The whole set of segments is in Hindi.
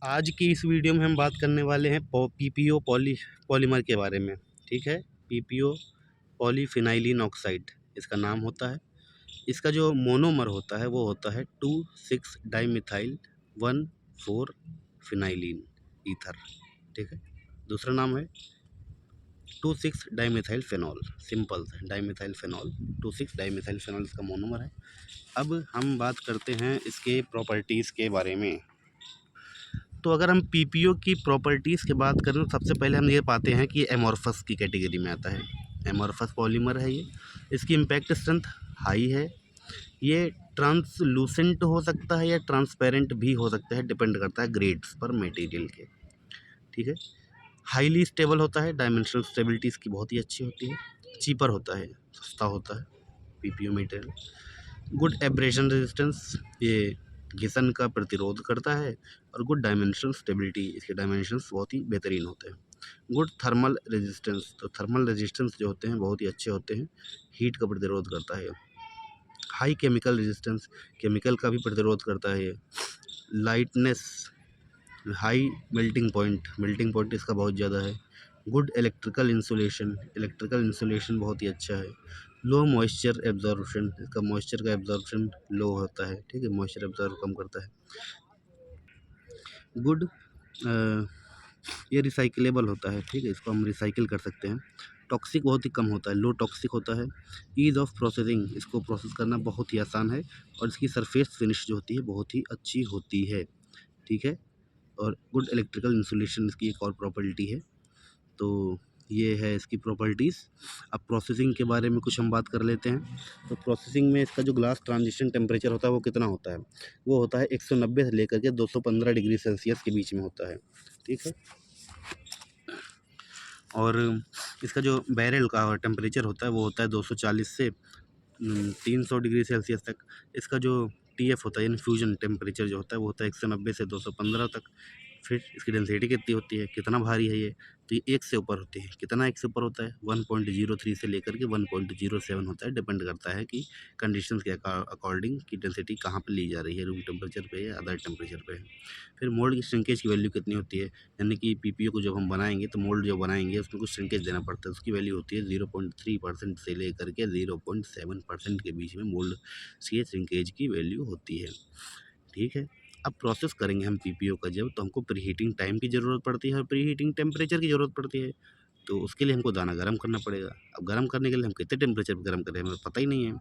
आज की इस वीडियो में हम बात करने वाले हैं पीपीओ पॉलीमर के बारे में। ठीक है, पीपीओ पॉलीफिनाइलिन ऑक्साइड इसका नाम होता है। इसका जो मोनोमर होता है वो होता है 2,6 डाइमिथाइल 1,4 फिनाइलिन ईथर। ठीक है, दूसरा नाम है 2,6 dimethyl phenol. Simple dimethyl phenol, 2,6 dimethyl phenol इसका मोनोमर है। अब हम बात करते हैं इसके प्रॉपर्टीज़ के बारे में। तो अगर हम पीपीओ की प्रॉपर्टीज़ की बात करें तो सबसे पहले हम ये पाते हैं कि ये एमॉर्फस की कैटेगरी में आता है। एमॉर्फस पॉलीमर है ये। इसकी इम्पैक्ट स्ट्रेंथ हाई है। ये ट्रांसलूसेंट हो सकता है या ट्रांसपेरेंट भी हो सकता है, डिपेंड करता है ग्रेड्स पर मटेरियल के। ठीक है, हाईली स्टेबल होता है, डायमेंशनल स्टेबिलिटी इसकी बहुत ही अच्छी होती है। चीपर होता है, सस्ता होता है PPO material. Good abrasion resistance, ये घिसन का प्रतिरोध करता है। और गुड डायमेंशनल स्टेबिलिटी, इसके डायमेंशंस बहुत ही बेहतरीन होते हैं। गुड थर्मल रेजिस्टेंस, तो थर्मल रेजिस्टेंस जो होते हैं बहुत ही अच्छे होते हैं, हीट का प्रतिरोध करता है। हाई केमिकल रेजिस्टेंस, केमिकल का भी प्रतिरोध करता है। लाइटनेस, हाई मेल्टिंग पॉइंट इसका बहुत ज़्यादा है। गुड इलेक्ट्रिकल इंसुलेशन बहुत ही अच्छा है। लो मॉइस्चर एब्जॉर्प्शन, इसका मॉइस्चर का एब्जॉर्प्शन लो होता है। ठीक है, मॉइस्चर एब्जॉर्ब कम करता है। गुड ये रिसाइकलेबल होता है। ठीक है, इसको हम रिसाइकिल कर सकते हैं। टॉक्सिक बहुत ही कम होता है, लो टॉक्सिक होता है। ईज़ ऑफ प्रोसेसिंग, इसको प्रोसेस करना बहुत ही आसान है। और इसकी सरफेस फिनिश जो होती है बहुत ही अच्छी होती है। ठीक है, और गुड इलेक्ट्रिकल इंसुलेशन इसकी एक और प्रॉपर्टी है। तो ये है इसकी प्रॉपर्टीज़। अब प्रोसेसिंग के बारे में कुछ हम बात कर लेते हैं। तो प्रोसेसिंग में इसका जो ग्लास ट्रांजिशन टेम्परेचर होता है वो कितना होता है? वो होता है 190 से लेकर के 215 डिग्री सेल्सियस के बीच में होता है। ठीक है, और इसका जो बैरल का टेम्परेचर होता है वो होता है 240 से 300 डिग्री सेल्सियस तक। इसका जो टीएफ होता है यानी फ्यूजन टेम्परेचर जो होता है वो होता है 190 से 215 तक। फिर इसकी डेंसिटी कितनी होती है, कितना भारी है ये? तो ये 1 से ऊपर होती है। कितना 1 से ऊपर होता है? 1.03 से लेकर के 1.07 होता है। डिपेंड करता है कि कंडीशंस के अकॉर्डिंग कि डेंसिटी कहाँ पे ली जा रही है, रूम टेम्परेचर पे या अदर टेम्परेचर पे है। फिर मोल्ड की श्रिंकेज की वैल्यू कितनी होती है? यानी कि पीपीओ को जब हम बनाएंगे तो मोल्ड जो बनाएंगे उसमें कुछ श्रिंकेज देना पड़ता है। उसकी वैल्यू होती है 0.3% से लेकर के 0.7% के बीच में मोल्ड की श्रिंकेज की वैल्यू होती है। ठीक है, अब प्रोसेस करेंगे हम पीपीओ का जब, तो हमको प्रीहीटिंग टाइम की ज़रूरत पड़ती है और प्रीहीटिंग टेम्परेचर की ज़रूरत पड़ती है। तो उसके लिए हमको दाना गर्म करना पड़ेगा। अब गर्म करने के लिए हम कितने टेम्परेचर पर गर्म करें हमें पता ही नहीं है।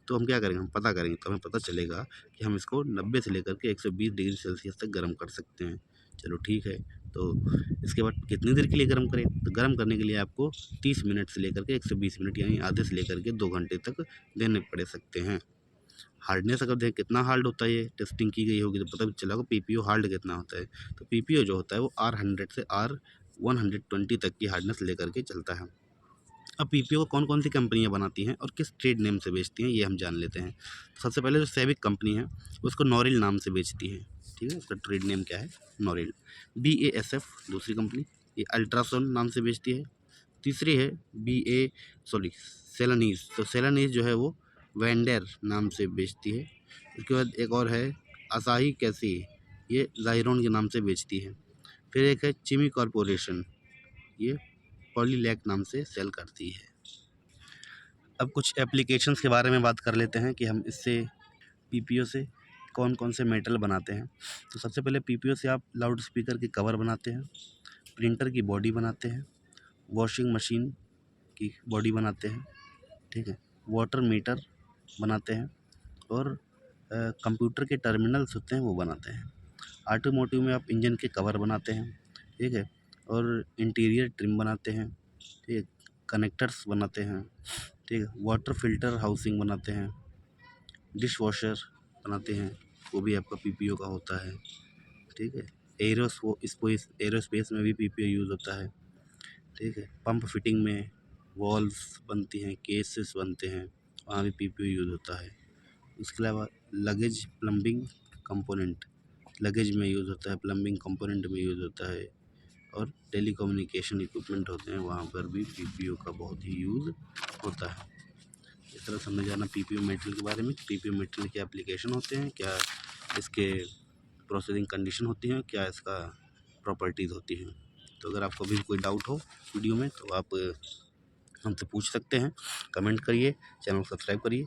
तो हम क्या करेंगे, हम पता करेंगे तो हमें पता चलेगा कि हम इसको 90 से लेकर के 120 डिग्री सेल्सियस तक गर्म कर सकते हैं। चलो ठीक है, तो इसके बाद कितनी देर के लिए गर्म करें? तो गर्म करने के लिए आपको 30 मिनट से लेकर के 120 मिनट यानी आधे से लेकर के 2 घंटे तक देने पड़ सकते हैं। हार्डनेस अगर देखें कितना हार्ड होता है, ये टेस्टिंग की गई होगी तो पता भी चला होगा पीपीओ हार्ड कितना होता है। तो पीपीओ जो होता है वो R100 से R120 तक की हार्डनेस लेकर के चलता है। अब पीपीओ को कौन कौन सी कंपनियां बनाती हैं और किस ट्रेड नेम से बेचती हैं ये हम जान लेते हैं। सबसे पहले जो सैबिक कंपनी है उसको नॉरिल नाम से बेचती है। ठीक है, उसका ट्रेड नेम क्या है? नॉरिल। BASF दूसरी कंपनी, ये अल्ट्रासोन नाम से बेचती है। तीसरी है सेलानीज, तो सेलानीज जो है वो वेंडर नाम से बेचती है। उसके बाद एक और है असाही कैसी, ये जायरोन के नाम से बेचती है। फिर एक है चिमी कॉरपोरेशन, ये पॉलीलैक नाम से सेल करती है। अब कुछ एप्लीकेशंस के बारे में बात कर लेते हैं कि हम इससे पीपीओ से कौन कौन से मेटल बनाते हैं। तो सबसे पहले पीपीओ से आप लाउड स्पीकर के कवर बनाते हैं, प्रिंटर की बॉडी बनाते हैं, वॉशिंग मशीन की बॉडी बनाते हैं। ठीक है, वाटर मीटर बनाते हैं और कंप्यूटर के टर्मिनल्स होते हैं वो बनाते हैं। ऑटोमोटिव में आप इंजन के कवर बनाते हैं। ठीक है, और इंटीरियर ट्रिम बनाते हैं। ठीक है, कनेक्टर्स बनाते हैं। ठीक है, वाटर फिल्टर हाउसिंग बनाते हैं, डिश वॉशर बनाते हैं, वो भी आपका पीपीओ का होता है। ठीक है, एरोस्पेस में भी पीपीओ यूज़ होता है। ठीक है, पंप फिटिंग में वॉल्व्स बनती हैं, केसेस बनते हैं, वहाँ भी पीपीओ यूज़ होता है। उसके अलावा लगेज प्लम्बिंग कंपोनेंट, लगेज में यूज़ होता है, प्लम्बिंग कंपोनेंट में यूज़ होता है। और टेलीकम्युनिकेशन इक्विपमेंट होते हैं वहाँ पर भी पीपीओ का बहुत ही यूज़ होता है। इस तरह समझ जाना पीपीओ मेटेरियल के बारे में, पीपीओ मेटेरियल के एप्लीकेशन होते हैं क्या, इसके प्रोसेसिंग कंडीशन होती हैं, क्या इसका प्रॉपर्टीज़ होती हैं। तो अगर आपको भी कोई डाउट हो वीडियो में तो आप हमसे पूछ सकते हैं, कमेंट करिए, चैनल सब्सक्राइब करिए।